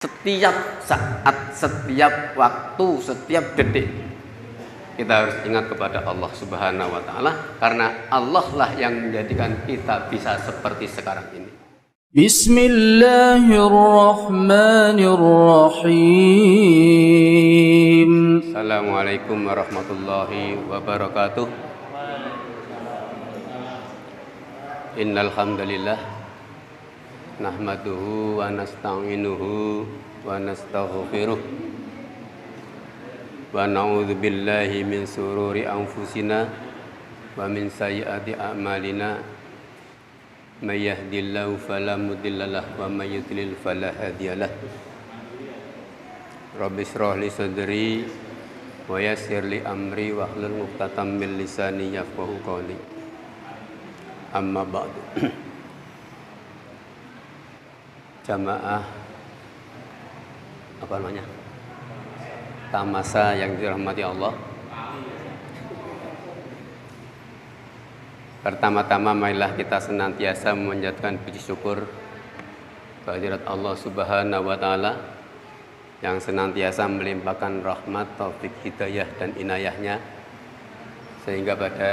Setiap saat, setiap waktu, setiap detik kita harus ingat kepada Allah Subhanahu wa taala, karena Allah lah yang menjadikan kita bisa seperti sekarang ini. Bismillahirrahmanirrahim. Assalamualaikum warahmatullahi wabarakatuh. Innal hamdalillah nahmaduhu wa nasta'inuhu wa nastaghfiruh wa na'udzu billahi min sururi anfusina wa min sayyiati a'malina may yahdihillahu fala mudhillalah wa may yudlil fala hadiyalah. Rabbi shrah li sadri wa yassir li amri wa hlul 'uqdatam min lisani yafqahu qawli. Amma ba'du. Jamaah apa namanya? Tamasa yang dirahmati Allah. Pertama-tama marilah kita senantiasa memanjatkan puji syukur kehadirat Allah Subhanahu wa taala yang senantiasa melimpahkan rahmat, taufik, hidayah dan inayahnya, sehingga pada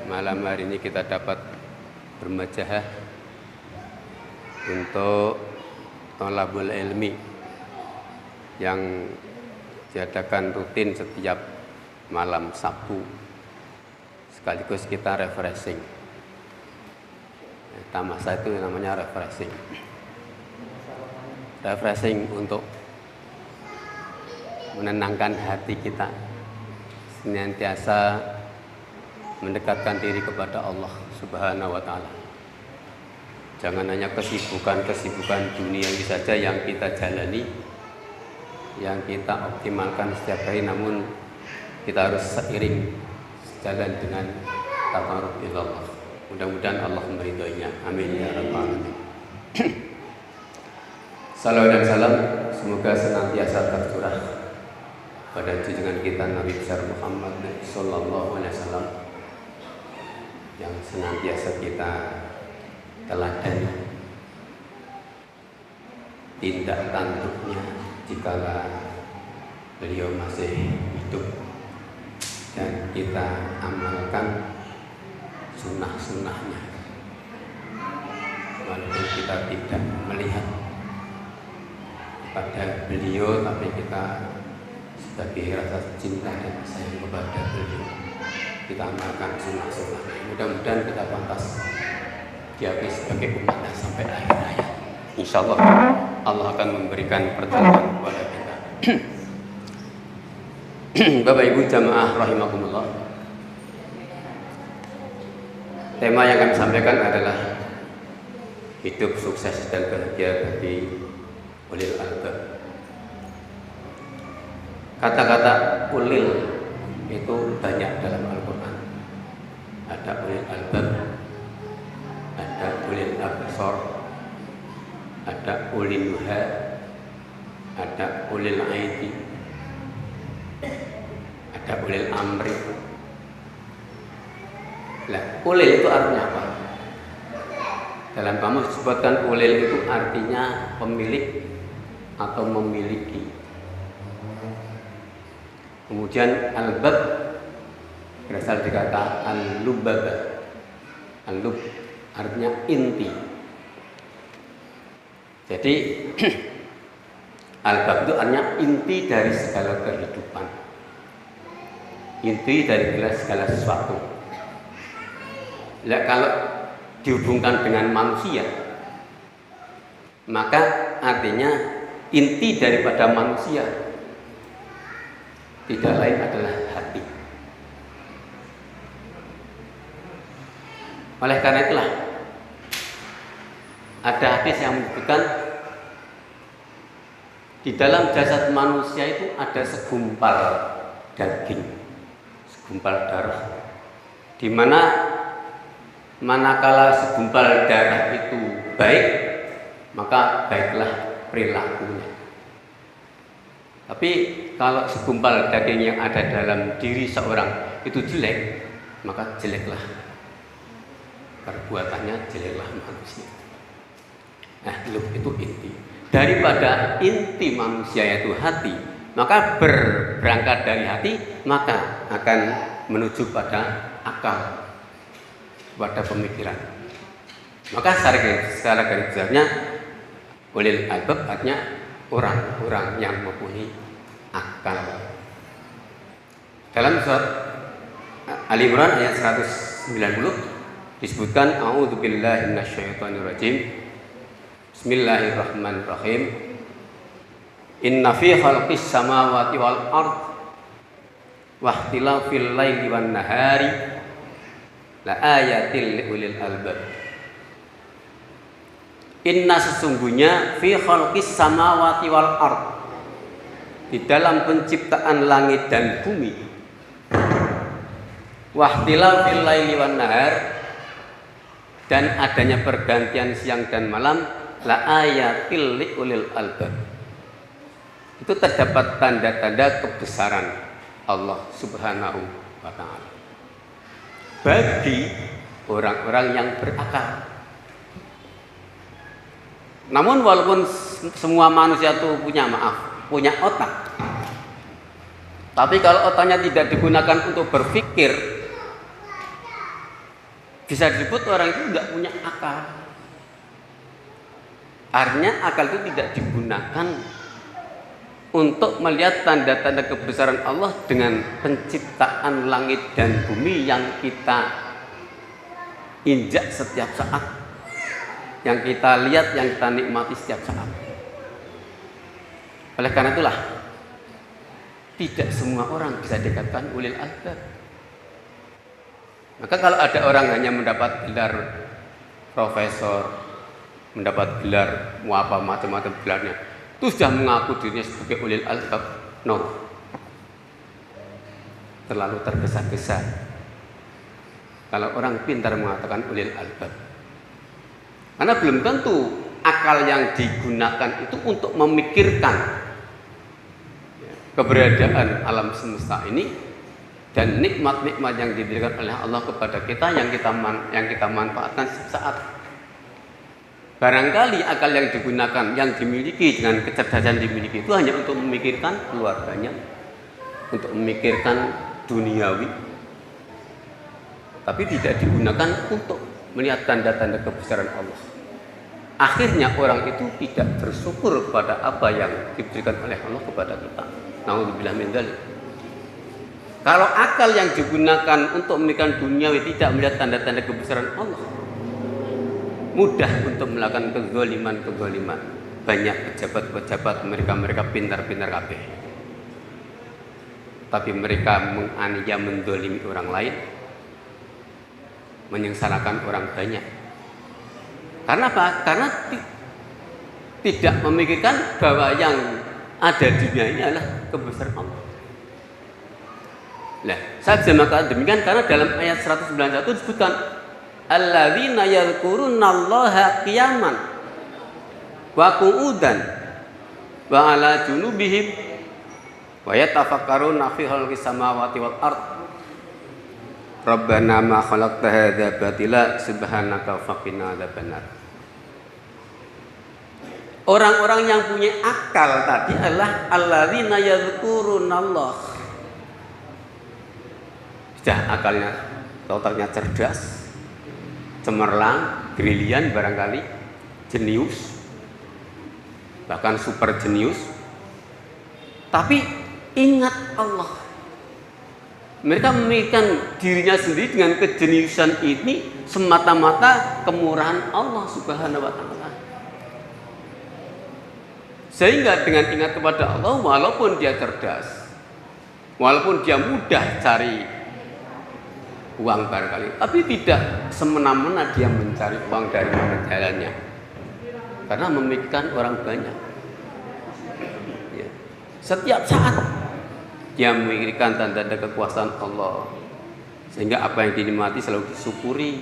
malam hari ini kita dapat bermajahah untuk thalabul ilmi yang diadakan rutin setiap malam Sabtu, sekaligus kita refreshing. Tamasa itu namanya refreshing untuk menenangkan hati kita, senantiasa mendekatkan diri kepada Allah Subhanahu wa taala. Jangan hanya kesibukan dunia ini saja yang kita jalani, yang kita optimalkan setiap hari, namun kita harus seiring sejalan dengan taqarrub ilallah. Mudah-mudahan Allah meridhoinya. Amin ya rabbal alamin. Salawat dan salam semoga senantiasa tercurah pada junjungan kita Nabi besar Muhammad sallallahu alaihi wasallam, yang senantiasa kita teladani tindak tanduknya jikalau beliau masih hidup, dan kita amalkan sunnah-sunnahnya walaupun kita tidak melihat pada beliau, tapi kita sebagai rasa cinta dan sayang kepada beliau kita amalkan sunnah-sunnahnya. Mudah-mudahan kita pantas diakui sebagai umatnya sampai akhir hayat. Insyaallah Allah akan memberikan pertolongan kepada kita. Bapak Ibu jamaah rahimakumullah, tema yang kami sampaikan adalah hidup sukses dan bahagia bagi ulil albab. Kata-kata ulil itu banyak dalam Al-Quran. Ada ulil albab, ada ulil absar, ada ulil nuha, ada ulil aidi, ada ulil amri. Nah, ulil itu artinya apa? Dalam kamus disebutkan ulil itu artinya pemilik atau memiliki. Kemudian albab berasal dari kata al-lubaba. Al-lub artinya inti. Jadi albab itu artinya inti dari segala kehidupan, inti dari segala sesuatu. Nah, kalau dihubungkan dengan manusia, maka artinya inti daripada manusia tidak lain adalah hati. Oleh karena itulah ada hadis yang menyebutkan di dalam jasad manusia itu ada segumpal daging, segumpal darah, di mana manakala segumpal darah itu baik, maka baiklah perilakunya. Tapi kalau segumpal daging yang ada dalam diri seorang itu jelek, maka jeleklah perbuatannya, jeleklah manusia. Nah, lub itu inti. daripada inti manusia yaitu hati, maka berangkat dari hati maka akan menuju pada akal, pada pemikiran. Maka secara garis besarnya ulil albab artinya orang-orang yang mempunyai akal. Dalam surat Ali Imran ayat 190 disebutkan a'udzubillahi minasyaitonirrajim. Bismillahirrahmanirrahim. Inna fi khalqis samawati wal ard wa ikhtilafil laili wan nahari la ayatil liulil albab. Inna sesungguhnya fi khalqis samawati wal ard, di dalam penciptaan langit dan bumi, wa ikhtilafil laili wan nahar, dan adanya pergantian siang dan malam, la ayatil liulil albab. Itu terdapat tanda-tanda kebesaran Allah Subhanahu wa ta'ala bagi orang-orang yang berakal. Namun walaupun semua manusia itu punya otak, tapi kalau otaknya tidak digunakan untuk berpikir, bisa disebut orang itu tidak punya akal. Artinya akal itu tidak digunakan untuk melihat tanda-tanda kebesaran Allah dengan penciptaan langit dan bumi yang kita injak setiap saat, yang kita lihat, yang kita nikmati setiap saat. Oleh karena itulah tidak semua orang bisa dikatakan ulil albab. Maka kalau ada orang hanya mendapat gelar profesor, mendapat gelar apa macam-macam gelarnya, itu sudah mengaku dirinya sebagai ulil albab, no, terlalu tergesa-gesa kalau orang pintar mengatakan ulil albab, karena belum tentu akal yang digunakan itu untuk memikirkan keberadaan alam semesta ini dan nikmat-nikmat yang diberikan oleh Allah kepada kita yang kita manfaatkan saat. Barangkali akal yang digunakan, yang dimiliki dengan kecerdasan dimiliki itu hanya untuk memikirkan keluarganya, untuk memikirkan duniawi, tapi tidak digunakan untuk melihat tanda-tanda kebesaran Allah. Akhirnya orang itu tidak bersyukur kepada apa yang diberikan oleh Allah kepada kita. Na'udzubillah min dzalik. Kalau akal yang digunakan untuk memikirkan duniawi tidak melihat tanda-tanda kebesaran Allah, mudah untuk melakukan kezaliman. Banyak pejabat-pejabat mereka pintar-pintar kabeh, tapi mereka menganiaya, mendolimi orang lain, menyengsarakan orang banyak. Karena apa? Karena tidak memikirkan bahwa yang ada di dunia ini adalah kebesaran Allah. Nah, saya bisa mengatakan demikian karena dalam ayat 191 disebutkan alladzina yadhkurunallaha qiyaman wa qu'udan wa ala junubihim wa yatafakkaruna fi khalqis samawati wal ard rabbana ma khalaqta hadza batila subhanaka faqina adzabannar. Orang-orang yang punya akal tadi adalah alladzina yadhkurunallah. Sudah akalnya, otaknya cerdas, cemerlang, brilian barangkali, jenius, bahkan super jenius, tapi ingat Allah. Mereka memikirkan dirinya sendiri dengan kejeniusan ini semata-mata kemurahan Allah Subhanahu wa ta'ala. Sehingga dengan ingat kepada Allah, walaupun dia cerdas, walaupun dia mudah cari uang barangkali, tapi tidak semena-mena dia mencari uang dari mana jalannya, karena memikirkan orang banyak. Ya. Setiap saat dia memikirkan tanda-tanda kekuasaan Allah, sehingga apa yang dinikmati selalu disyukuri,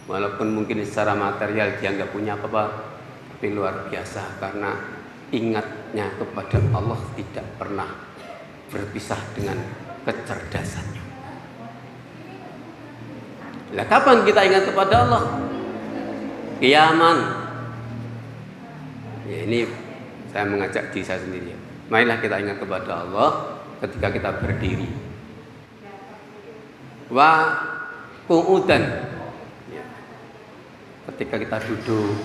walaupun mungkin secara material dia nggak punya apa-apa, tapi luar biasa karena ingatnya kepada Allah tidak pernah berpisah dengan kecerdasannya. Lah kapan kita ingat kepada Allah? Kiaman. Ya, ini saya mengajak diri saya sendiri. Marilah kita ingat kepada Allah ketika kita berdiri. Wa qu'udan. Ya. Ketika kita duduk.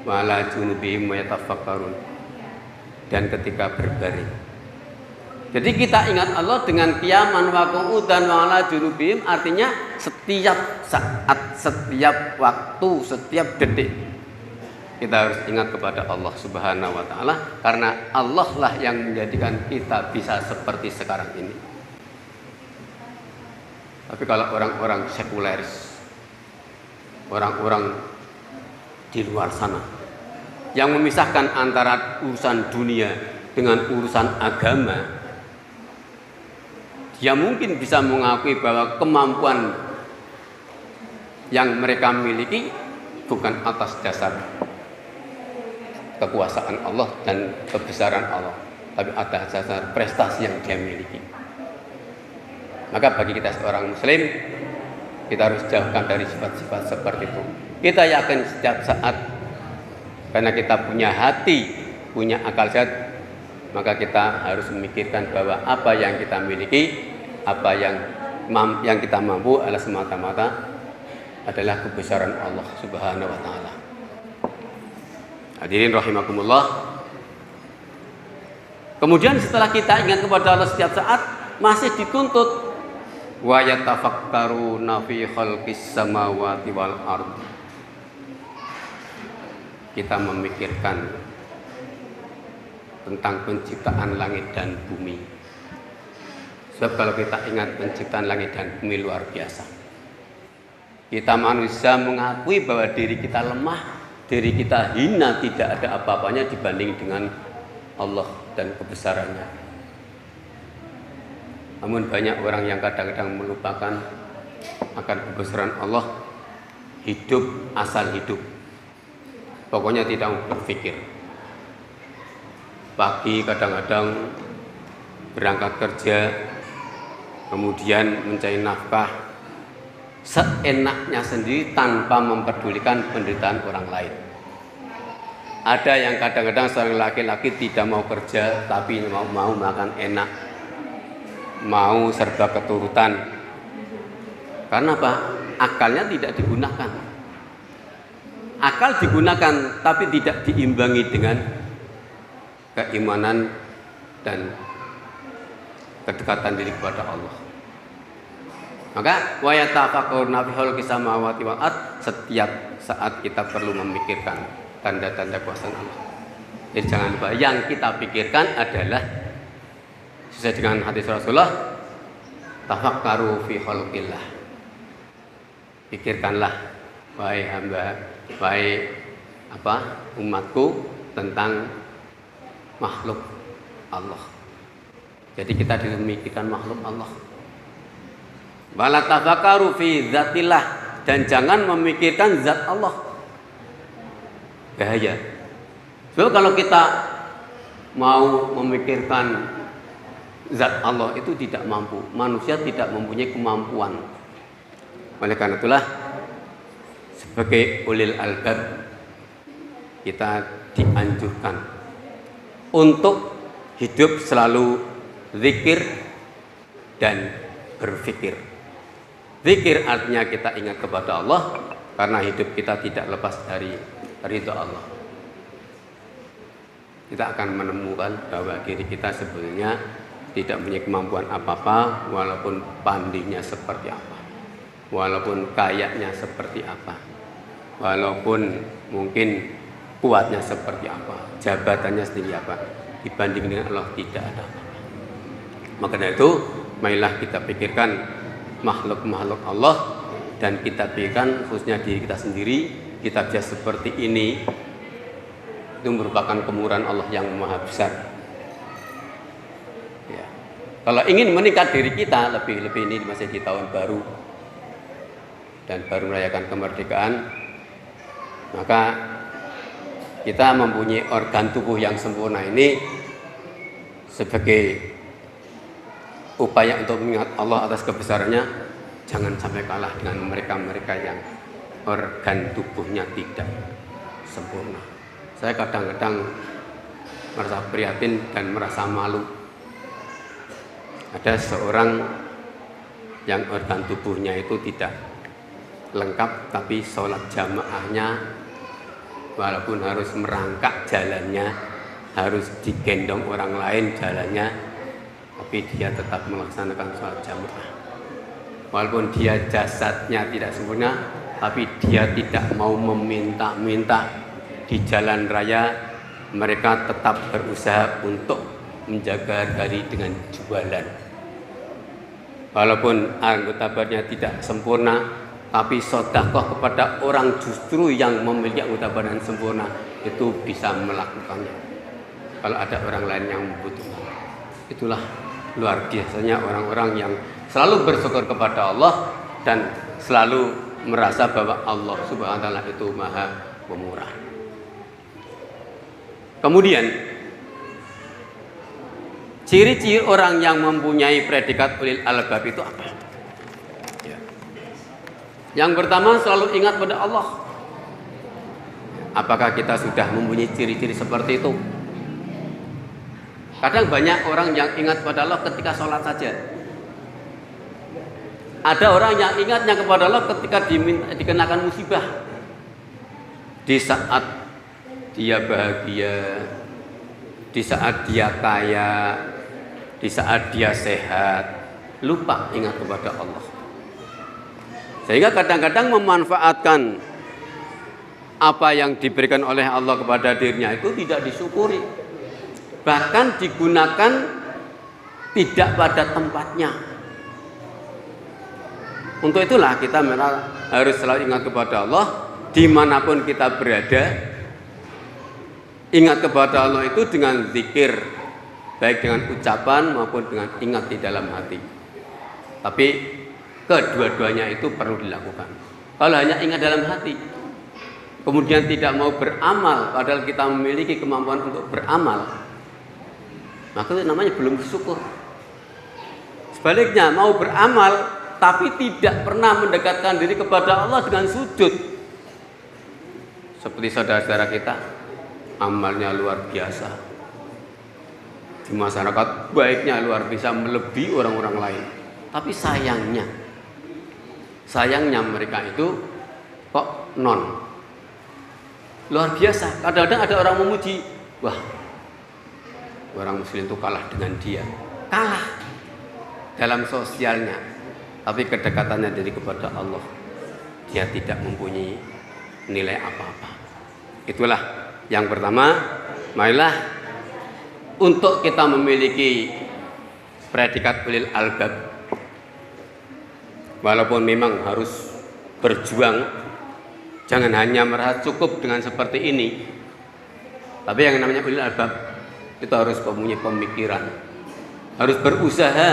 Wa ala junubihim yatafakkarun. Dan ketika berbaring. Jadi kita ingat Allah dengan qiyaman wa qu'udan wa ala junubihim, artinya setiap saat, setiap waktu, setiap detik kita harus ingat kepada Allah Subhanahu wa taala, karena Allah lah yang menjadikan kita bisa seperti sekarang ini. Tapi kalau orang-orang sekuleris, orang-orang di luar sana yang memisahkan antara urusan dunia dengan urusan agama, dia mungkin bisa mengakui bahwa kemampuan yang mereka miliki bukan atas dasar kekuasaan Allah dan kebesaran Allah, tapi atas dasar prestasi yang dia miliki. Maka bagi kita seorang muslim, kita harus jauhkan dari sifat-sifat seperti itu. Kita yakin setiap saat, karena kita punya hati, punya akal sehat, maka kita harus memikirkan bahwa apa yang kita miliki, apa yang kita mampu adalah semata-mata adalah kebesaran Allah Subhanahu wa taala. Hadirin rahimakumullah. Kemudian setelah kita ingat kepada Allah setiap saat, masih dituntut wa yatafakkaruna fi khalqis samawati wal ard. Kita memikirkan tentang penciptaan langit dan bumi. Sebab kalau kita ingat penciptaan langit dan bumi luar biasa. Kita manusia mengakui bahwa diri kita lemah, diri kita hina, tidak ada apa-apanya dibanding dengan Allah dan kebesarannya. Namun banyak orang yang kadang-kadang melupakan akan kebesaran Allah, hidup asal hidup. Pokoknya tidak berpikir. Pagi kadang-kadang berangkat kerja, kemudian mencari nafkah seenaknya sendiri tanpa mempedulikan penderitaan orang lain. Ada yang kadang-kadang seorang laki-laki tidak mau kerja tapi mau makan enak, mau serba keturutan. Karena apa? Akalnya tidak digunakan. Akal digunakan tapi tidak diimbangi dengan keimanan dan kedekatan diri kepada Allah. Maka wa yatafakkaruna fi khalqis samawati wal ard, setiap saat kita perlu memikirkan tanda-tanda kuasa Allah. Jadi jangan lupa yang kita pikirkan adalah sesuai dengan hadis Rasulullah, tafakkaru fi khalqillah. Pikirkanlah wahai hamba, wahai umatku tentang makhluk Allah. Jadi kita memikirkan makhluk Allah. Wala tafakkaru fi dzatillah, dan jangan memikirkan zat Allah. Bahaya. So kalau kita mau memikirkan zat Allah itu tidak mampu. Manusia tidak mempunyai kemampuan. Oleh karena itulah sebagai ulil albab kita dianjurkan untuk hidup selalu zikir dan berfikir. Zikir artinya kita ingat kepada Allah, karena hidup kita tidak lepas dari ridha Allah. Kita akan menemukan bahwa diri kita sebenarnya tidak punya kemampuan apa-apa, walaupun pandainya seperti apa, walaupun kayanya seperti apa, walaupun mungkin kuatnya seperti apa, jabatannya sendiri apa, dibanding dengan Allah tidak ada apa-apa. Maka dari itu, marilah kita pikirkan makhluk-makhluk Allah, dan kita pikirkan khususnya diri kita sendiri. Kita bisa seperti ini, itu merupakan kemurahan Allah yang maha besar. Ya. Kalau ingin meningkat diri kita lebih ini masih di tahun baru dan baru merayakan kemerdekaan, maka kita mempunyai organ tubuh yang sempurna ini sebagai upaya untuk mengingat Allah atas kebesarannya. Jangan sampai kalah dengan mereka-mereka yang organ tubuhnya tidak sempurna, Saya kadang-kadang merasa prihatin dan merasa malu. Ada seorang yang organ tubuhnya itu tidak lengkap, tapi sholat jamaahnya walaupun harus merangkak jalannya, harus digendong orang lain jalannya, tapi dia tetap melaksanakan sholat jamaah. Walaupun dia jasadnya tidak sempurna, tapi dia tidak mau meminta-minta. Di jalan raya mereka tetap berusaha untuk menjaga harga diri dengan jualan. Walaupun anggota badannya tidak sempurna, tapi sedekah kepada orang justru yang memiliki anggota badan sempurna itu bisa melakukannya. Kalau ada orang lain yang membutuhkan, itulah luar biasanya orang-orang yang selalu bersyukur kepada Allah dan selalu merasa bahwa Allah Subhanahu wa taala itu Maha Pemurah. Kemudian ciri-ciri orang yang mempunyai predikat ulil albab itu apa? Ya. Yang pertama, selalu ingat pada Allah. Apakah kita sudah mempunyai ciri-ciri seperti itu? Kadang banyak orang yang ingat pada Allah ketika sholat saja. Ada orang yang ingatnya kepada Allah ketika dikenakan musibah. Di saat dia bahagia, di saat dia kaya, di saat dia sehat, lupa ingat kepada Allah. Sehingga kadang-kadang memanfaatkan apa yang diberikan oleh Allah kepada dirinya itu tidak disyukuri. Bahkan digunakan tidak pada tempatnya. Untuk itulah kita harus selalu ingat kepada Allah dimanapun kita berada. Ingat kepada Allah itu dengan zikir, baik dengan ucapan maupun dengan ingat di dalam hati. Tapi kedua-duanya itu perlu dilakukan. Kalau hanya ingat dalam hati, kemudian tidak mau beramal, padahal kita memiliki kemampuan untuk beramal, maka itu namanya belum bersyukur. Sebaliknya, mau beramal tapi tidak pernah mendekatkan diri kepada Allah dengan sujud. Seperti saudara-saudara kita, amalnya luar biasa di masyarakat, baiknya luar biasa melebihi orang-orang lain, tapi sayangnya mereka itu kok non luar biasa. Kadang-kadang ada orang memuji, wah orang muslim itu kalah dengan dia, kalah dalam sosialnya, tapi kedekatannya diri kepada Allah dia tidak mempunyai nilai apa-apa. Itulah yang pertama, marilah untuk kita memiliki predikat ulil albab, walaupun memang harus berjuang, jangan hanya merasa cukup dengan seperti ini. Tapi yang namanya ulil albab itu harus mempunyai pemikiran, harus berusaha,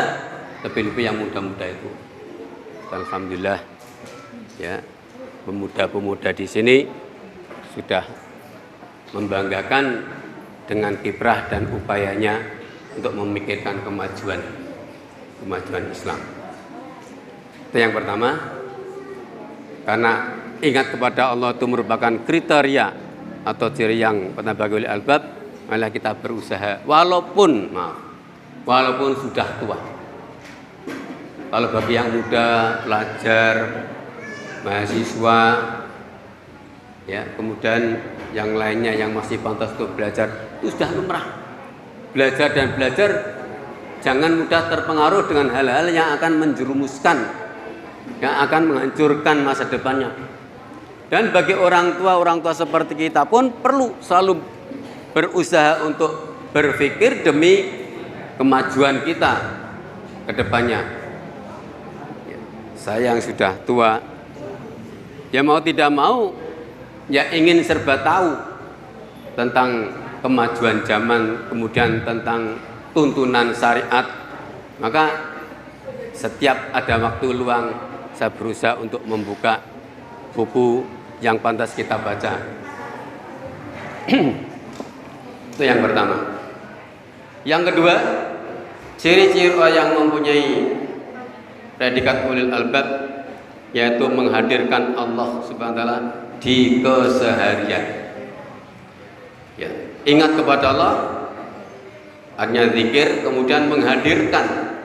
lebih-lebih yang muda-muda itu. Alhamdulillah, ya, pemuda-pemuda di sini sudah membanggakan dengan kiprah dan upayanya untuk memikirkan kemajuan Islam. Itu yang pertama. Karena ingat kepada Allah itu merupakan kriteria atau ciri yang pertama bagi ulil albab, malah kita berusaha walaupun sudah tua. Kalau bagi yang muda, pelajar, mahasiswa, ya, kemudian yang lainnya yang masih pantas untuk belajar, itu sudah lumrah. Belajar, jangan mudah terpengaruh dengan hal-hal yang akan menjerumuskan, yang akan menghancurkan masa depannya. Dan bagi orang tua seperti kita pun perlu selalu berusaha untuk berpikir demi kemajuan kita ke depannya. Ya, saya yang sudah tua, ya mau tidak mau, ya ingin serba tahu tentang kemajuan zaman, kemudian tentang tuntunan syariat. Maka setiap ada waktu luang, saya berusaha untuk membuka buku yang pantas kita baca. Itu yang pertama. Yang kedua, ciri-ciri orang yang mempunyai predikat ulil albab, yaitu menghadirkan Allah Subhanahu wa taala di keseharian. Ingat kepada Allah, artinya zikir, kemudian menghadirkan.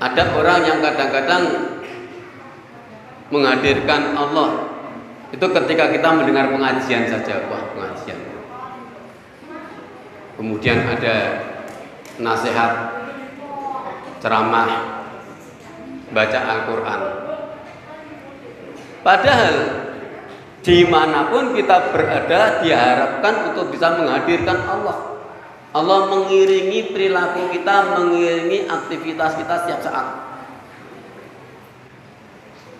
Ada orang yang kadang-kadang menghadirkan Allah itu ketika kita mendengar pengajian saja, wah pengajian. Kemudian ada nasihat, ceramah, baca Al-Quran. Padahal dimanapun kita berada diharapkan untuk bisa menghadirkan Allah. Allah mengiringi perilaku kita, mengiringi aktivitas kita setiap saat,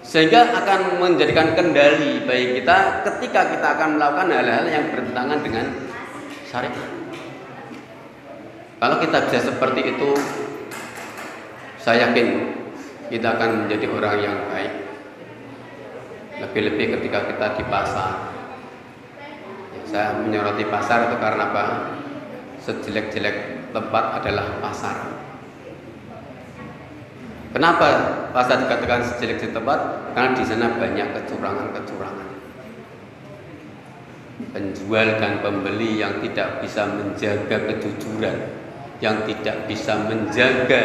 sehingga akan menjadikan kendali bagi kita ketika kita akan melakukan hal-hal yang bertentangan dengan syariat. Kalau kita bisa seperti itu, saya yakin kita akan menjadi orang yang baik. Lebih-lebih ketika kita di pasar. Saya menyoroti pasar itu karena apa? Sejelek-jelek tempat adalah pasar. Kenapa pasar dikatakan sejelek-jelek tempat? Karena di sana banyak kecurangan-kecurangan. Penjual dan pembeli yang tidak bisa menjaga kejujuran, yang tidak bisa menjaga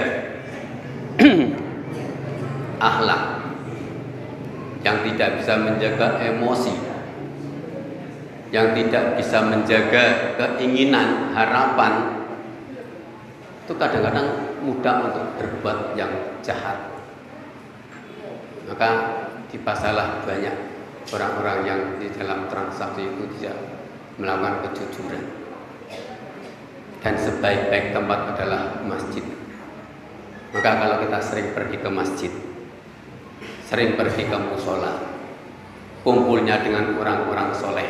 akhlak, yang tidak bisa menjaga emosi, yang tidak bisa menjaga keinginan, harapan, itu kadang-kadang mudah untuk berbuat yang jahat. Maka di pasarlah banyak orang-orang yang di dalam transaksi itu tidak melakukan kejujuran. Dan sebaik-baik tempat adalah masjid. Maka kalau kita sering pergi ke masjid, sering pergi ke musola, kumpulnya dengan orang-orang soleh,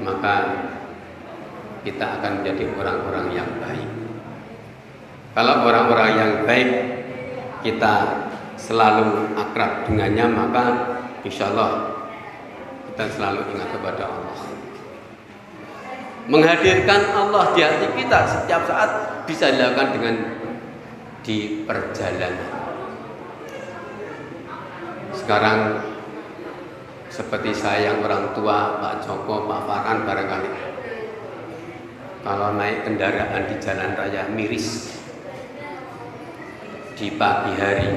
maka kita akan menjadi orang-orang yang baik. Kalau orang-orang yang baik kita selalu akrab dengannya, maka insya Allah kita selalu ingat kepada Allah. Menghadirkan Allah di hati kita setiap saat bisa dilakukan dengan di perjalanan. Sekarang seperti saya yang orang tua, Pak Joko, Pak Farhan barangkali, kalau naik kendaraan di jalan raya miris di pagi hari,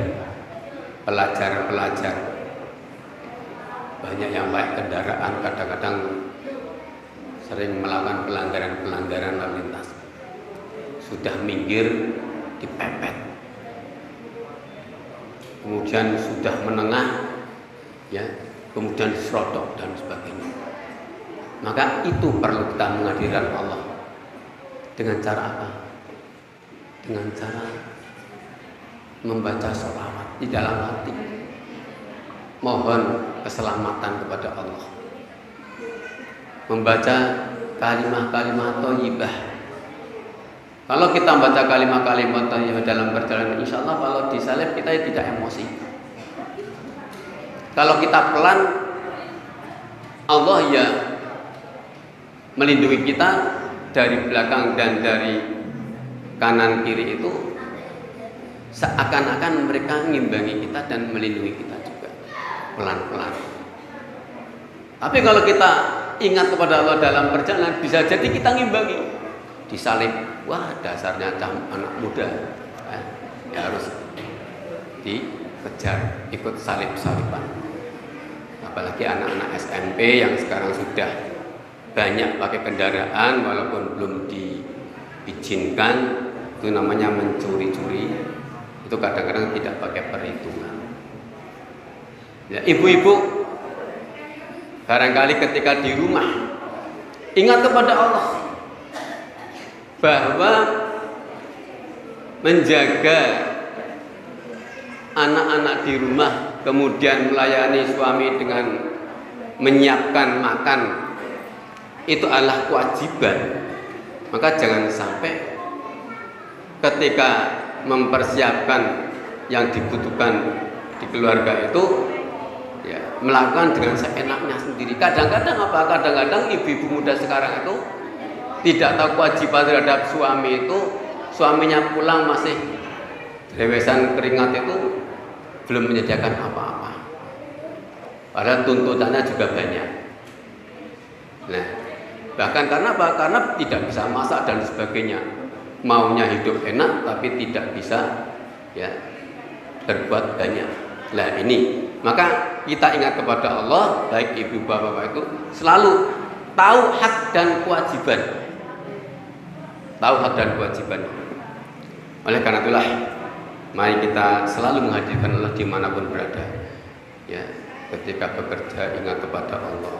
pelajar-pelajar banyak yang naik kendaraan kadang-kadang sering melakukan pelanggaran-pelanggaran lalu lintas. Sudah minggir dipepet, kemudian sudah menengah, ya, kemudian diserodok dan sebagainya. Maka itu perlu kita menghadirkan Allah. Dengan cara apa? Dengan cara membaca sholawat di dalam hati, mohon keselamatan kepada Allah, membaca kalimat-kalimat thayyibah. Kalau kita membaca kalimat-kalimat thayyibah dalam perjalanan, insya Allah kalau disalib kita tidak emosi. Kalau kita pelan, Allah ya melindungi kita dari belakang dan dari kanan kiri itu, seakan-akan mereka mengimbangi kita dan melindungi kita juga pelan-pelan. Tapi kalau kita ingat kepada Allah dalam perjalanan, bisa jadi kita ngimbangi, disalib, wah dasarnya anak muda, ya harus dikejar ikut salib-saliban. Apalagi anak-anak SMP yang sekarang sudah banyak pakai kendaraan walaupun belum diizinkan, itu namanya mencuri-curi, itu kadang-kadang tidak pakai perhitungan. Ya, ibu-ibu barangkali ketika di rumah ingat kepada Allah bahwa menjaga anak-anak di rumah, kemudian melayani suami dengan menyiapkan makan, itu adalah kewajiban. Maka jangan sampai ketika mempersiapkan yang dibutuhkan di keluarga itu, ya, melakukan dengan seenaknya sendiri. Kadang-kadang apa? Kadang-kadang ibu-ibu muda sekarang itu tidak tahu kewajiban terhadap suami itu. Suaminya pulang masih rewesan keringat itu, belum menyediakan apa-apa. Padahal tuntutannya juga banyak. Nah, Bahkan karena apa? Karena tidak bisa masak dan sebagainya. Maunya hidup enak tapi tidak bisa ya berbuat banyak. Nah ini, maka kita ingat kepada Allah, baik ibu bapak itu selalu tahu hak dan kewajiban. Tahu hak dan kewajiban. Oleh karena itulah, mari kita selalu menghadirkan Allah dimanapun berada. Ya, ketika bekerja ingat kepada Allah.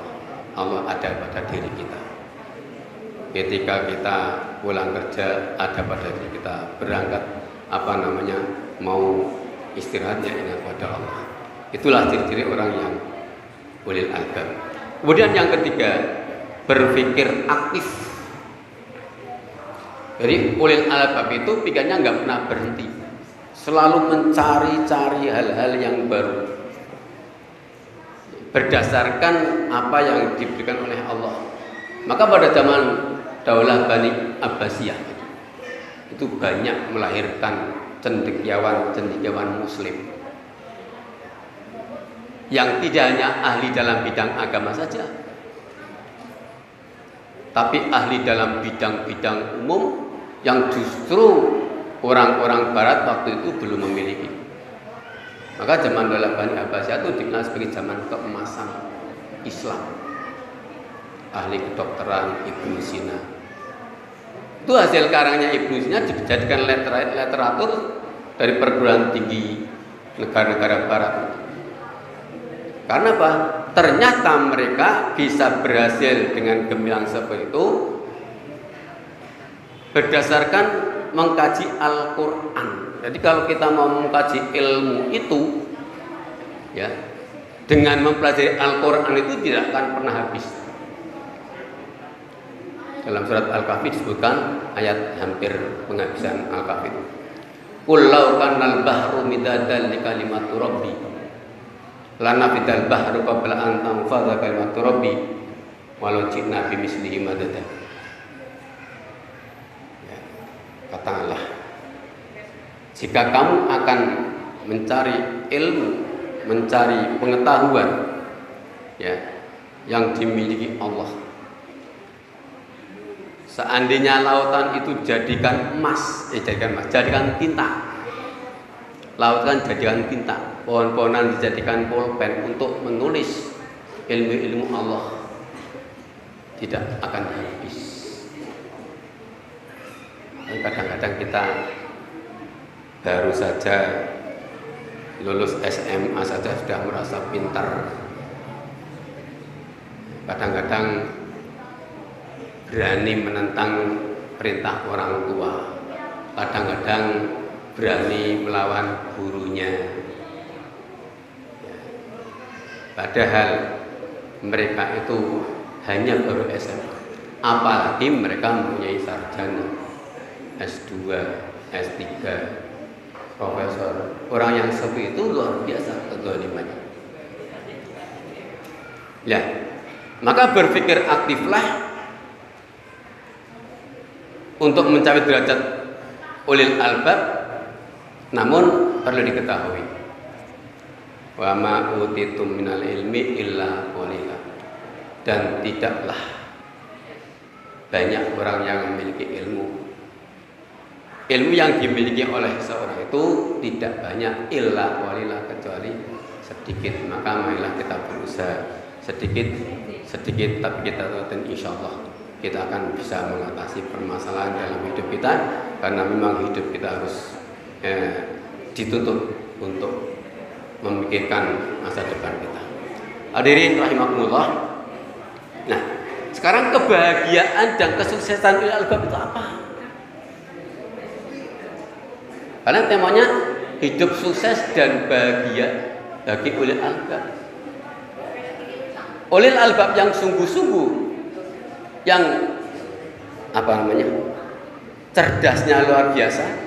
Allah ada pada diri kita. Ketika kita pulang kerja ada pada diri kita. Berangkat mau istirahatnya ingat pada Allah. Itulah ciri-ciri orang yang ulil albab. Kemudian yang ketiga, berpikir aktif. Jadi ulil albab itu pikirnya nggak pernah berhenti, selalu mencari-cari hal-hal yang baru berdasarkan apa yang diberikan oleh Allah. Maka pada zaman Daulah Bani Abbasiyah itu banyak melahirkan cendekiawan Muslim yang tidak hanya ahli dalam bidang agama saja, tapi ahli dalam bidang-bidang umum yang justru orang-orang Barat waktu itu belum memiliki. Maka zaman Daulah Bani Abbasiyah itu dikenal sebagai zaman keemasan Islam. Ahli kedokteran Ibnu Sina. Itu hasil karangnya Ibnu Sina dijadikan literatur dari perguruan tinggi negara-negara Barat. Karena apa? Ternyata mereka bisa berhasil dengan gemilang seperti itu berdasarkan mengkaji Al-Quran. Jadi kalau kita mau mengkaji ilmu itu, ya, dengan mempelajari Al-Quran itu tidak akan pernah habis. Dalam surat Al-Kahfi disebutkan ayat hampir penghabisan Al-Kahfi. Qul law kana al-bahru midadan li kalimati rabbi lanafidal bahru qabla an tanfadha kalimatu rabbi walau ji'na bimislihi madada. Ya, katakanlah, jika kamu akan mencari ilmu, mencari pengetahuan, ya, yang dimiliki Allah, seandainya lautan itu jadikan emas, jadikan tinta. Lautan jadikan tinta, pohon-pohonan dijadikan pulpen untuk menulis ilmu-ilmu Allah, tidak akan habis. Dan kadang-kadang kita baru saja lulus SMA saja sudah merasa pintar. Kadang-kadang berani menentang perintah orang tua, kadang-kadang berani melawan gurunya. Padahal mereka itu hanya baru SMA, apalagi mereka mempunyai sarjana S2, S3, profesor. Orang yang seperti itu luar biasa kezalimannya. Ya, maka berpikir aktiflah untuk mencapai derajat ulil albab. Namun perlu diketahui, wa ma utitum minal ilmi illa qalila, dan tidaklah banyak orang yang memiliki ilmu. Ilmu yang dimiliki oleh seorang itu tidak banyak, illa qalila, kecuali sedikit. Maka marilah kita berusaha sedikit tapi kita tahu insyaallah kita akan bisa mengatasi permasalahan dalam hidup kita, karena memang hidup kita harus dituntut untuk memikirkan masa depan kita. Hadirin rahimakumullah. Nah, sekarang kebahagiaan dan kesuksesan ulil albab itu apa? Karena temanya hidup sukses dan bahagia bagi ulil albab. Ulil albab yang sungguh-sungguh, yang cerdasnya luar biasa,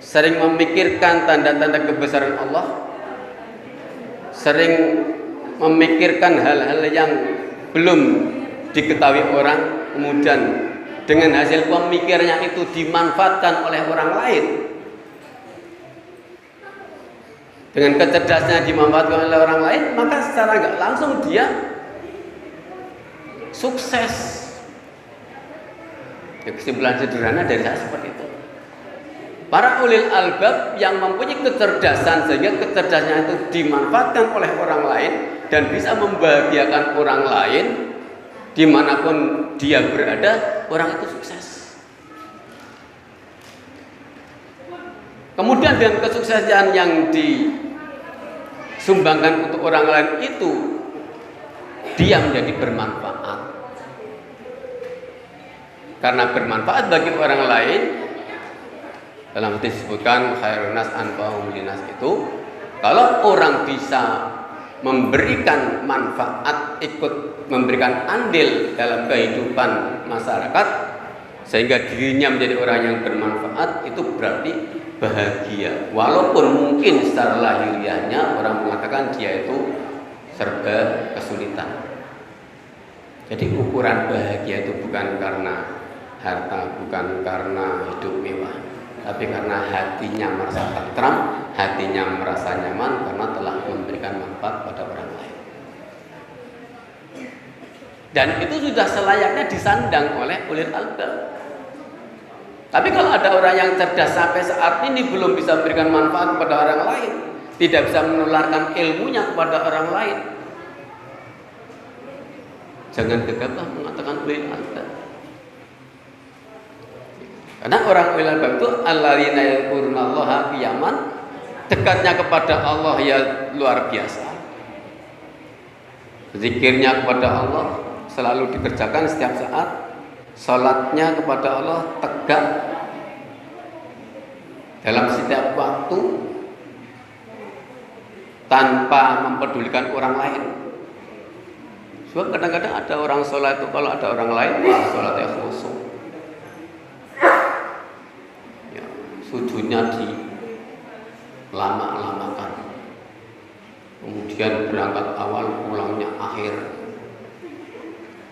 sering memikirkan tanda-tanda kebesaran Allah, sering memikirkan hal-hal yang belum diketahui orang, kemudian dengan hasil pemikirnya itu dimanfaatkan oleh orang lain, dengan kecerdasnya dimanfaatkan oleh orang lain, maka secara nggak langsung dia sukses. Ya, kesimpulan sederhana dari saya seperti itu. Para ulil albab yang mempunyai kecerdasan sehingga kecerdasannya itu dimanfaatkan oleh orang lain dan bisa membahagiakan orang lain dimanapun dia berada, orang itu sukses. Kemudian dengan kesuksesan yang disumbangkan untuk orang lain itu, dia menjadi bermanfaat. Karena bermanfaat bagi orang lain, dalam hadis disebutkan khairun nas anfa'uhum linnas itu, kalau orang bisa memberikan manfaat, ikut memberikan andil dalam kehidupan masyarakat sehingga dirinya menjadi orang yang bermanfaat, itu berarti bahagia. Walaupun mungkin secara lahiriahnya orang mengatakan dia itu serba kesulitan. Jadi ukuran bahagia itu bukan karena harta, bukan karena hidup mewah, tapi karena hatinya merasa tentram, hatinya merasa nyaman karena telah memberikan manfaat pada orang lain. Dan itu sudah selayaknya disandang oleh ulil albab. Tapi kalau ada orang yang cerdas sampai saat ini belum bisa memberikan manfaat kepada orang lain, tidak bisa menularkan ilmunya kepada orang lain, jangan gegabah mengatakan ulil albab. Karena orang ulil albab itu alladzina yadhkurunallaha qiyaman, dekatnya kepada Allah ya luar biasa. Zikirnya kepada Allah selalu dikerjakan setiap saat. Salatnya kepada Allah tegak dalam setiap waktu tanpa mempedulikan orang lain. Sebab kadang-kadang ada orang sholat itu kalau ada orang lain, wah sholatnya khusyuk. Ya, sujudnya dilama-lamakan. Kemudian berangkat awal, pulangnya akhir.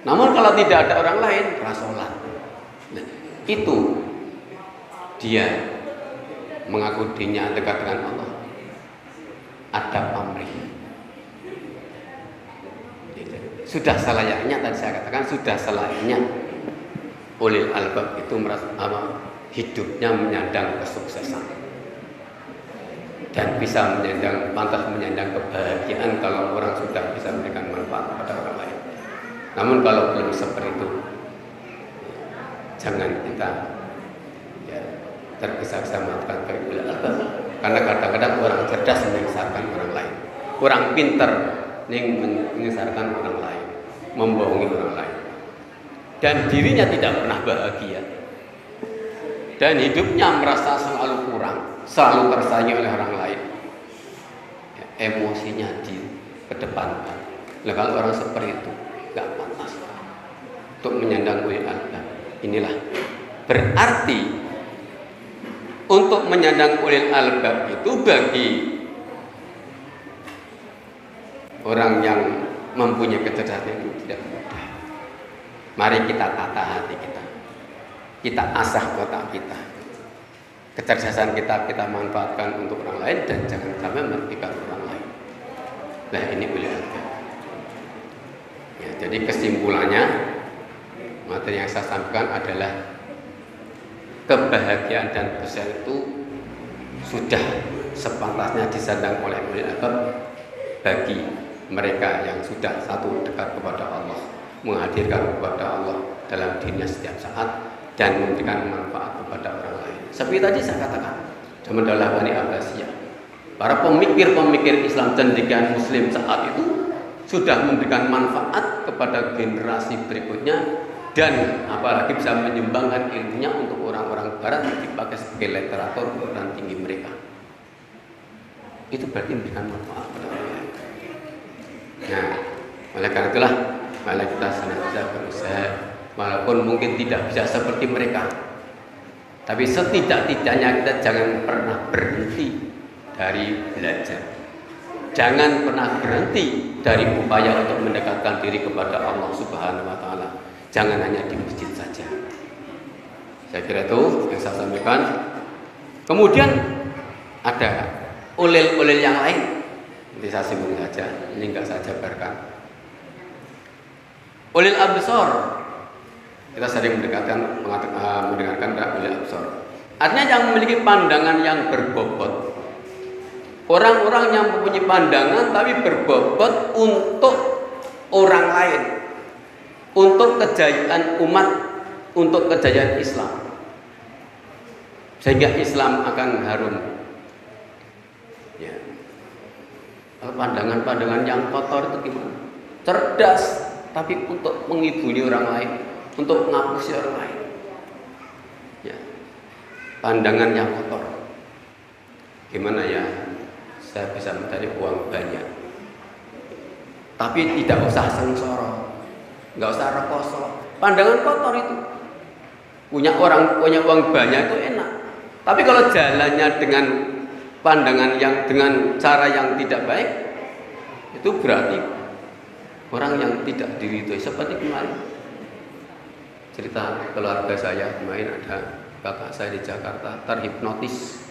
Namun kalau tidak ada orang lain, sholat. Nah, itu dia mengaku dirinya dekat dengan Allah. Ada pamrih. Sudah selayaknya, tadi saya katakan sudah selayaknya ulil albab itu merasa hidupnya menyandang kesuksesan dan bisa menyandang, pantas menyandang kebahagiaan kalau orang sudah bisa memberikan manfaat kepada orang lain. Namun kalau belum seperti itu, jangan kita tergesa-gesa mengatakan ulil albab, karena kadang-kadang orang cerdas menyesatkan orang lain, orang pintar menyesatkan orang lain, membohongi orang lain, dan dirinya tidak pernah bahagia, dan hidupnya merasa selalu kurang, selalu tersaingi oleh orang lain, ya, emosinya dikedepankan. Nah, kalau orang seperti itu gak pantas untuk menyandang ulil albab. Inilah berarti untuk menyandang ulil albab itu bagi orang yang mempunyai kecerdasan itu tidak mudah. Mari kita tata hati kita, kita asah otak kita, kecerdasan kita manfaatkan untuk orang lain dan jangan sampai merugikan orang lain. Nah, ini ulil albab. Ya, jadi kesimpulannya, materi yang saya sampaikan adalah kebahagiaan dan kesehatan itu sudah sepantasnya disandang oleh ulil albab bagi mereka yang sudah satu dekat kepada Allah, menghadirkan kepada Allah dalam dirinya setiap saat dan memberikan manfaat kepada orang lain. Seperti tadi saya katakan, zaman dahulu Bani Abbasiyah, para pemikir-pemikir Islam cendekiawan Muslim saat itu sudah memberikan manfaat kepada generasi berikutnya dan apalagi bisa menyumbangkan ilmunya untuk orang-orang barat yang dipakai sebagai literatur ukuran tinggi mereka. Itu berarti memberikan manfaat kepada orang lain. Nah, oleh karena itulah malah kita senantiasa berusaha, walaupun mungkin tidak bisa seperti mereka, tapi setidak-tidaknya kita jangan pernah berhenti dari belajar. Jangan pernah berhenti dari upaya untuk mendekatkan diri kepada Allah Subhanahu wa taala. Jangan hanya di masjid saja. Saya kira itu yang saya sampaikan. Kemudian ada ulil-ulil yang lain. Nanti saya singgung saja, ini enggak saya jabarkan. Ulil absar. Kita sering mendengarkan ulil absar. Artinya yang memiliki pandangan yang berbobot. Orang-orang yang mempunyai pandangan tapi berbobot untuk orang lain, untuk kejayaan umat, untuk kejayaan Islam, sehingga Islam akan harum. Ya. Pandangan-pandangan yang kotor itu gimana? Cerdas, tapi untuk mengibuli orang lain, untuk mengapusi orang lain. Ya. Pandangan yang kotor. Gimana ya? Saya bisa mencari uang banyak, tapi tidak usah sengsara, nggak usah rekoso. Pandangan kotor itu. Punya uang banyak itu enak, tapi kalau jalannya dengan pandangan yang dengan cara yang tidak baik, itu berarti orang yang tidak diridhoi. Seperti kemarin cerita keluarga saya, kemarin ada kakak saya di Jakarta terhipnotis.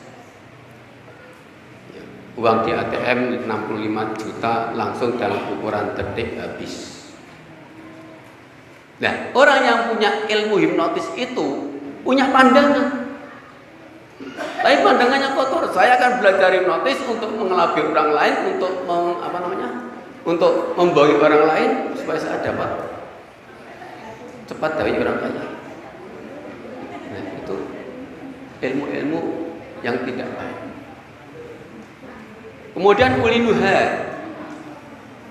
Uang di ATM 65 juta langsung dalam ukuran detik habis. Nah, orang yang punya ilmu hipnotis itu punya pandangan. Tapi pandangannya kotor. Saya akan belajar hipnotis untuk mengelabui orang lain, untuk untuk membohongi orang lain supaya saya dapat cepat dari orang kaya. Nah, itu ilmu-ilmu yang tidak baik. Kemudian ulinuha,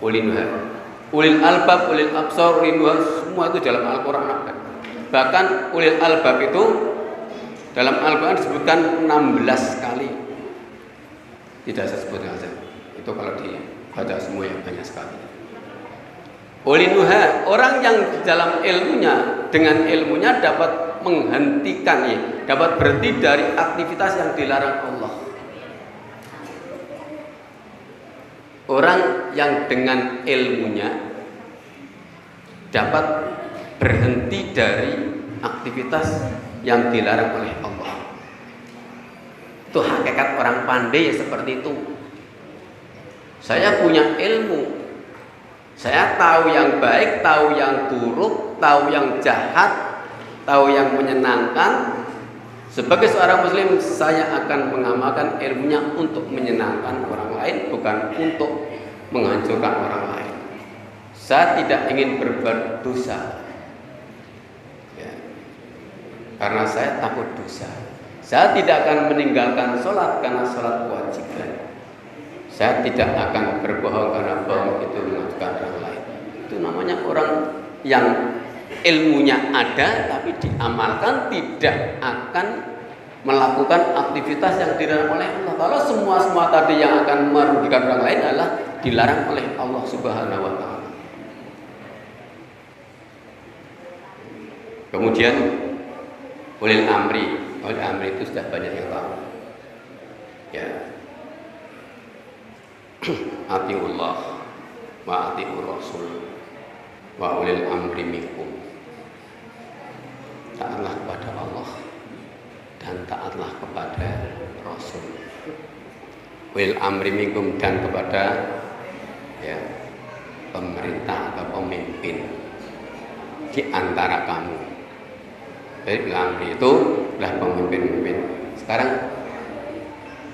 ulil albab, ulil absar, ulinuha, semua itu dalam Al-Quran. Bahkan ulil albab itu dalam Al-Quran disebutkan 16 kali. Tidak saya sebutkan saja. Itu kalau dibaca semua yang banyak sekali. Ulinuha, orang yang dalam ilmunya, dengan ilmunya dapat menghentikan, dapat berhenti dari aktivitas yang dilarang Allah. Orang yang dengan ilmunya dapat berhenti dari aktivitas yang dilarang oleh Allah. Itu hakikat orang pandai ya seperti itu. Saya punya ilmu, saya tahu yang baik, tahu yang buruk, tahu yang jahat, tahu yang menyenangkan. Sebagai seorang muslim, saya akan mengamalkan ilmunya untuk menyenangkan orang lain, bukan untuk menghancurkan orang lain. Saya tidak ingin berbuat dosa, ya, karena saya takut dosa. Saya tidak akan meninggalkan sholat karena sholat kewajiban. Saya tidak akan berbohong karena bohong itu menghancurkan orang lain. Itu namanya orang yang ilmunya ada tapi diamalkan, tidak akan melakukan aktivitas yang dilarang oleh Allah. Kalau semua tadi yang akan merugikan orang lain adalah dilarang oleh Allah Subhanahu wa taala. Kemudian ulil amri itu sudah banyak yang tahu. Ya. Atiullah wa atiur rasul wa ulil amri minkum. Taatlah kepada Allah dan taatlah kepada Rasul. Ulil amri minkum, dan kepada pemerintah atau pemimpin di antara kamu. Jadi ulil amri itu adalah pemimpin-pemimpin. Sekarang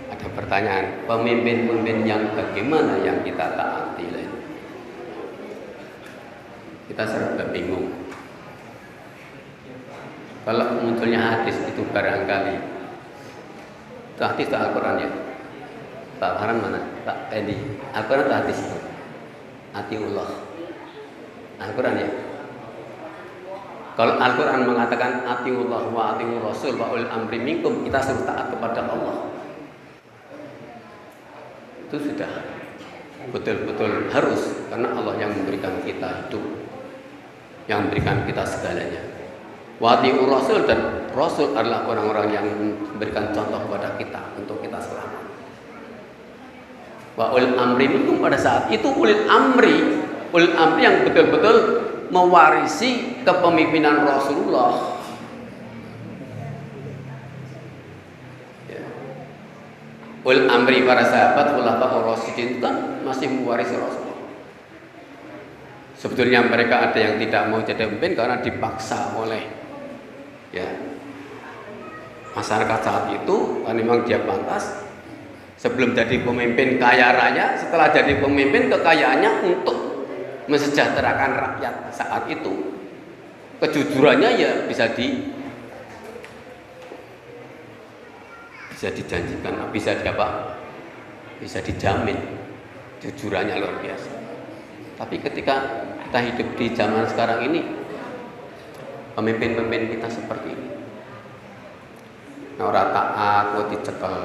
ada pertanyaan, pemimpin-pemimpin yang bagaimana yang kita taati lain? Kita serba bingung. Kalau munculnya hadis itu barangkali hadis tak Al-Quran ya? Tak Haram mana? Tak Edi. Al-Quran tak hadis itu. Atiullah. Al-Quran ya? Kalau Al-Quran mengatakan atiullah wa atiur rasul wa ulil amri minkum, kita suruh taat kepada Allah. Itu sudah betul-betul harus, karena Allah yang memberikan kita hidup, yang memberikan kita segalanya. Wati'ur Rasul, dan Rasul adalah orang-orang yang memberikan contoh kepada kita untuk kita selamat. Wa ulil amri minkum, pada saat itu ulil amri yang betul-betul mewarisi kepemimpinan Rasulullah. Ya. Ulil amri para sahabat, khulafaur rasyidin kan masih mewarisi Rasulullah. Sebetulnya mereka ada yang tidak mau jadi pemimpin karena dipaksa oleh ya masyarakat saat itu, kan memang dia pantas. Sebelum jadi pemimpin kaya raya, setelah jadi pemimpin kekayaannya untuk mensejahterakan rakyat saat itu. Kejujurannya ya bisa dijanjikan, bisa dijamin, jujurannya luar biasa. Tapi ketika kita hidup di zaman sekarang ini, pemimpin-pemimpin kita seperti ini. Nah, ora taat kok dicekel.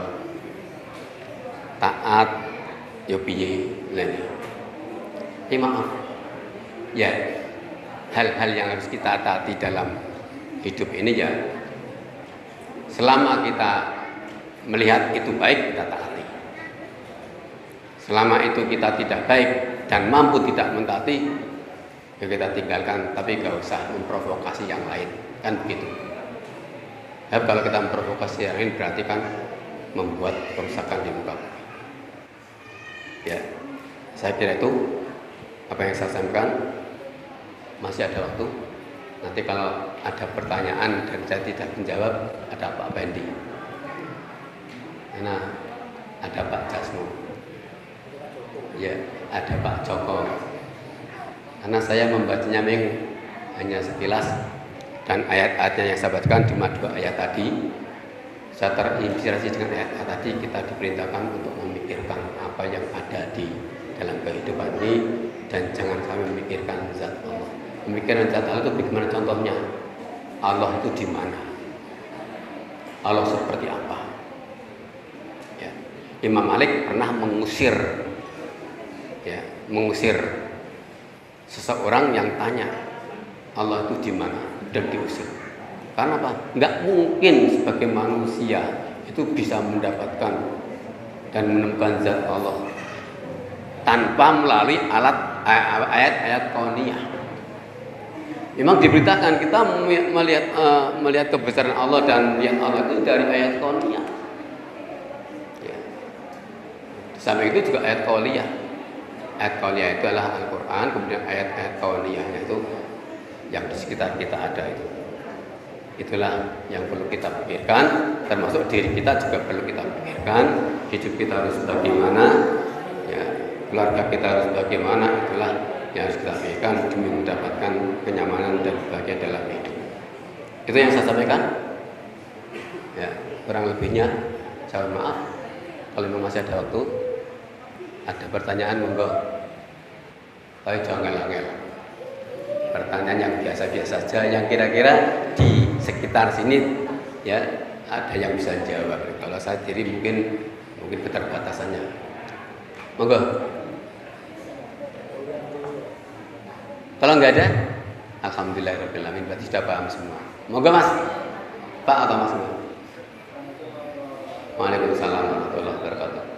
Taat yo piye lene. Maaf. Ya, hal-hal yang harus kita taati dalam hidup ini ya. Selama kita melihat itu baik, kita taati. Selama itu kita tidak baik dan mampu tidak mentaati, ya kita tinggalkan, tapi gak usah memprovokasi yang lain, kan begitu. Ya, kalau kita memprovokasi yang lain berarti kan membuat kerusakan di muka. Ya, saya kira itu apa yang saya sampaikan. Masih ada waktu. Nanti kalau ada pertanyaan dan saya tidak menjawab, ada Pak Bendi. Nah, ada Pak Jasmo. Ya, ada Pak Joko. Karena saya membacanya hanya sekilas dan ayat-ayatnya yang saya bacakan cuma 2 ayat tadi. Saya terinspirasi dengan ayat-ayat tadi, kita diperintahkan untuk memikirkan apa yang ada di dalam kehidupan ini dan jangan sampai memikirkan zat Allah. Memikirkan zat Allah itu bagaimana contohnya? Allah itu di mana? Allah seperti apa? Ya. Imam Malik pernah mengusir seseorang yang tanya Allah itu di mana dan diusir. Karena apa? Nggak mungkin sebagai manusia itu bisa mendapatkan dan menemukan zat Allah tanpa melalui ayat-ayat kauniyah. Memang diberitakan kita melihat kebesaran Allah dan melihat Allah itu dari ayat kauniyah. Ya. Sampai itu juga ayat kauniyah. Ayat kauniyah itu adalah Al-Quran, kemudian ayat-ayat kauniyahnya itu yang di sekitar kita ada itu. Itulah yang perlu kita pikirkan, termasuk diri kita juga perlu kita pikirkan. Hidup kita harus bagaimana, ya, keluarga kita harus bagaimana, itulah yang harus kita pikirkan demi mendapatkan kenyamanan dan bahagia dalam hidup. Itu yang saya sampaikan. Ya, kurang lebihnya saya maaf. Kalau memang masih ada waktu, ada pertanyaan monggo. Tapi jangan ngel-ngel. Pertanyaan yang biasa-biasa saja, yang kira-kira di sekitar sini ya ada yang bisa jawab. Kalau saya sendiri mungkin keterbatasannya. Monggo. Kalau nggak ada, alhamdulillahirabbil alamin, berarti sudah paham semua. Monggo Mas, Pak atau Mas? Waalaikumsalam warahmatullahi wabarakatuh.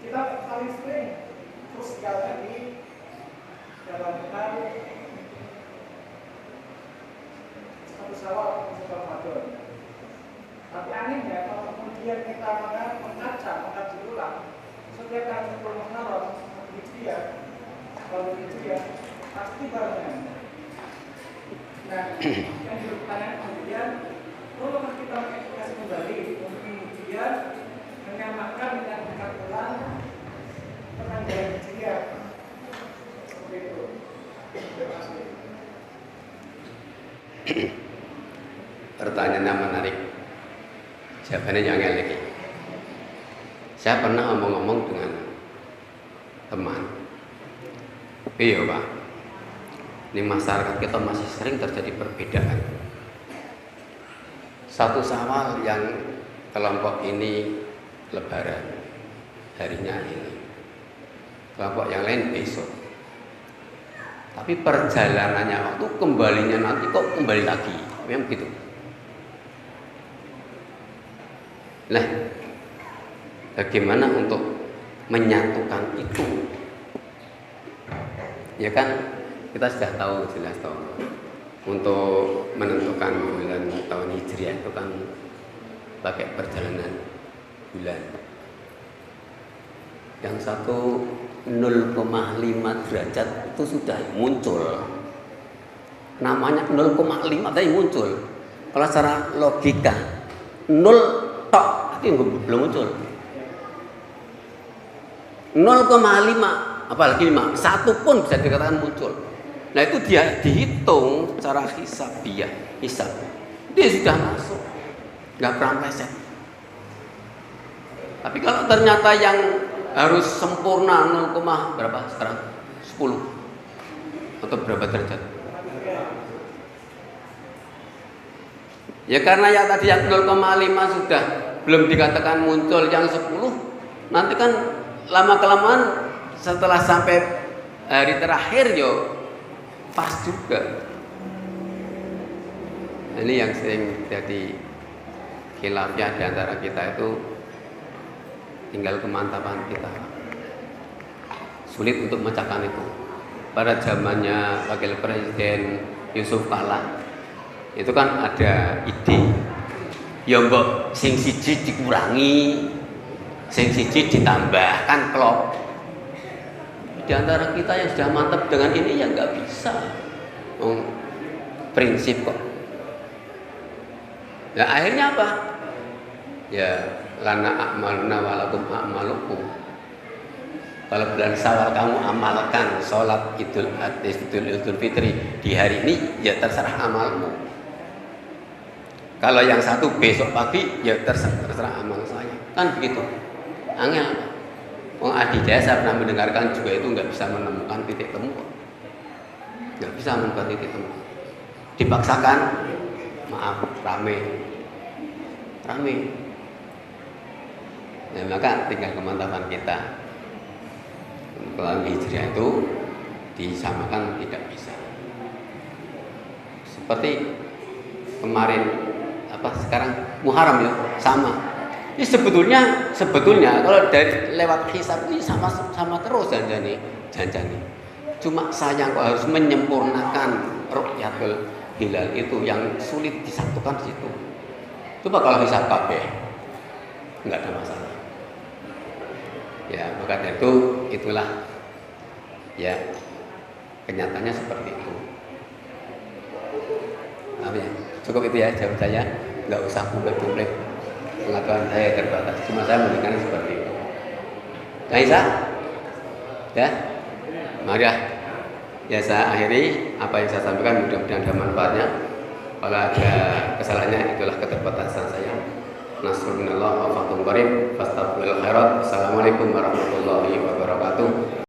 Kita paling sering krusial tadi dalam hal satu sawal untuk Ramadan. Tapi anehnya kalau kemudian kita mengkaji ulang setiap kali 10 Muharram Hijriah, kalau Hijriah pasti barengan. Nah, yang bertanya kemudian, kalau kita mengedukasi kembali untuk kemudian menyamakan dengan bukan ulang penanggalan Pertanyaannya menarik. Jawabannya jangan lagi. Saya pernah ngomong-ngomong dengan teman. Iya Pak, ini masyarakat kita masih sering terjadi perbedaan. Satu Syawal yang kelompok ini Lebaran, harinya ini. Kelompok yang lain besok. Tapi perjalanannya waktu kembalinya nanti kok kembali lagi, memang begitu. Nah, bagaimana untuk menyatukan itu? Ya kan kita sudah tahu jelas toh. Untuk menentukan bulan tahun Hijriah itu kan pakai perjalanan bulan. Yang satu 0,5 derajat itu sudah muncul. Namanya 0,5 tadi muncul. Kalau secara logika 0 tok itu belum muncul. 0,5 apalagi 5, satu pun bisa dikatakan muncul. Nah itu dia dihitung secara hisab. Dia sudah masuk, nggak pernah meleset. Tapi kalau ternyata yang harus sempurna 0, berapa sekarang? 10 atau berapa derajat? Ya karena yang tadi yang 0,5 sudah belum dikatakan muncul, yang 10 nanti kan lama-kelamaan setelah sampai hari terakhir yo pas juga. Ini yang sering jadi khilafnya di antara kita itu, tinggal kemantapan kita. Sulit untuk memecahkan itu. Pada zamannya Wakil Presiden Yusuf Kala itu kan ada ide, ya mbok sing siji dikurangi, sing siji ditambah, kan klop. Di antara kita yang sudah mantap dengan ini ya nggak bisa. Prinsip kok. Nah akhirnya apa? Ya lana a'maluna walakum a'malukum. Kalau bulan Syawal kamu amalkan sholat Idul Fitri di hari ini, ya terserah amalmu. Kalau yang satu besok pagi, ya terserah amal saya. Kan begitu. Angel. Adidaya saya pernah mendengarkan juga itu nggak bisa menemukan titik temu. Nggak bisa menemukan titik temu. Dipaksakan, maaf, rame. Nah, maka tinggal kemantapan kita. Kalau Hijriah itu disamakan tidak bisa. Seperti kemarin sekarang Muharram ya sama. Ini sebetulnya kalau dari lewat hisab ini sama terus janjani. Cuma sayang kok harus menyempurnakan ru'yatul hilal itu yang sulit disatukan di situ. Coba kalau hisab kabeh enggak ada masalah. Ya, maka dari itu itulah ya kenyataannya seperti itu. Cukup itu ya jawab saya, nggak usah publik. Pengetahuan saya terbatas, cuma saya mendengarnya seperti itu. Kaisa, ya, mari ya saya akhiri apa yang saya sampaikan, mudah-mudahan ada manfaatnya. Kalau ada kesalahannya, itulah keterbatasan saya. Nasrullah wa fathun qarib, fastaghfirul khairat. Assalamualaikum warahmatullahi wabarakatuh.